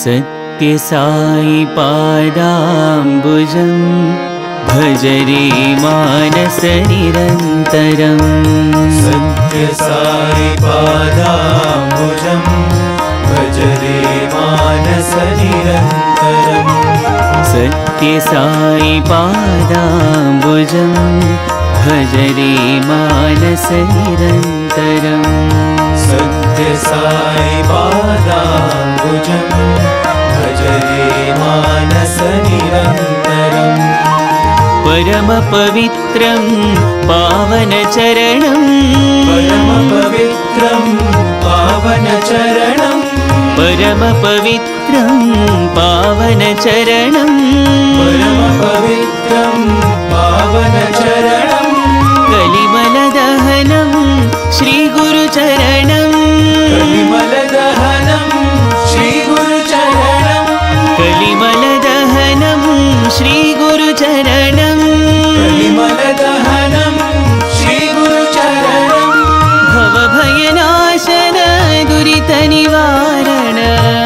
सत्यसाई पादाम्बुजं भज रे मानस निरन्तरम्। सत्यसाई पादाम्बुजं भज रे मानस निरन्तरम्। सत्यसाई पादाम्बुजं भज रे मानस निरन्तरम्। सत्यसाई पादाम्बुजं भज रे मानस निरन्तरम्। परम पवित्रं पावन चरणं, परम पवित्रं पावन चरणं, परम पवित्रं पावन चरणं, परम पवित्रं पावन चरणं। कलिमलदहनं श्रीगुरुचरणं, कलिमलदहनं श्रीगुरुचरणं, कलिमलदहनं श्रीगुरुचरणं, कलिमलदहनं श्रीगुरुचरणं। भवभयनाशन दुरितनिवारण,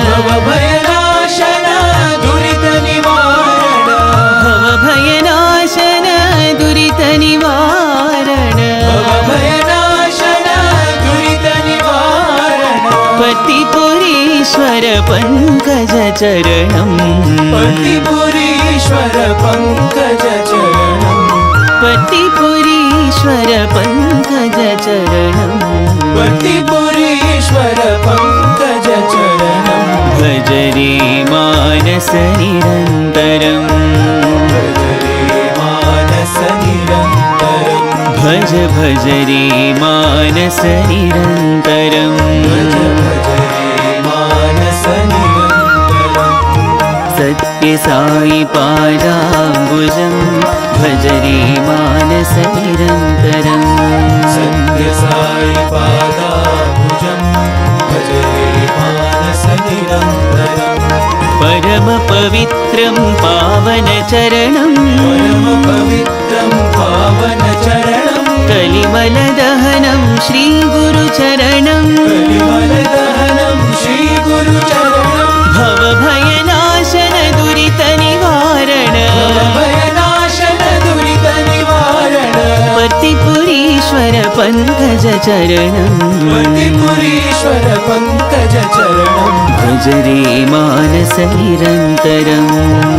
भवभयनाशन दुरितनिवारण, भवभयनाशन दुरितनिवारण, भवभयनाशन दुरितनिवारण। पतिपुरीश्वर पङ्कजचरणं, पतिपुरीश्वर पङ्कजचरणं, पतिपुरीश्वर पङ्कजचरणं, पतिपुरीश्वर पङ्कजचरणं। भज रे मानस निरन्तरम्। भज रे मानस निरन्तरम्। भज भज रे मानस निरन्तरम्। भज भज रे मानस निरन्तरम्। सत्यसाई पादाम्बुजं भज रे मानस निरन्तरम्। सत्यसाई पादाम्बुजं भज रे मानस निरन्तरम्। परम पवित्रं पावन चरणं, परम पवित्रं पावन चरणं, कलिमलदहनं श्रीगुरुचरणं, कलिमलदहनं श्रीगुरुचरणं। भवभयनाशन दुरितनिवारण, भवभयनाशन दुरितनिवारण। पतिपुरीश्वर पङ्कजचरणं, पतिपुरीश्वर पङ्कजचरणं। भज रे मानस निरन्तरम्।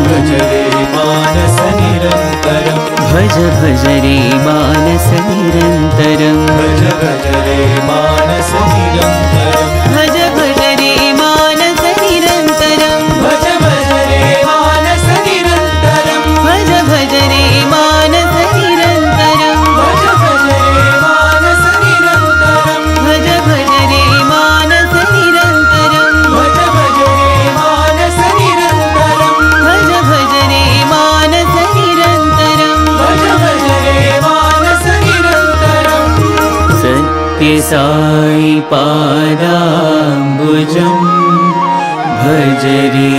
भज रे मानस निरन्तरम्। भज भज रे मानस निरन्तरम्। भज भज रे मानस निरन्तरम्। भज भज रे मानस निरन्तरम्। भज भज रे मानस निरन्तरम्। भज भज रे मानस निरन्तरम्। भज भज रे मानस निरन्तरम्। भज भज रे मानस निरन्तरम्। भज भज रे मानस निरन्तरम्। भज भज रे मानस निरन्तरम्। भज भज रे मानस निरन्तरम्। सत्यसाई पादाम्बुजं भज रे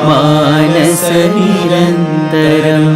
मानस निरन्तरम्।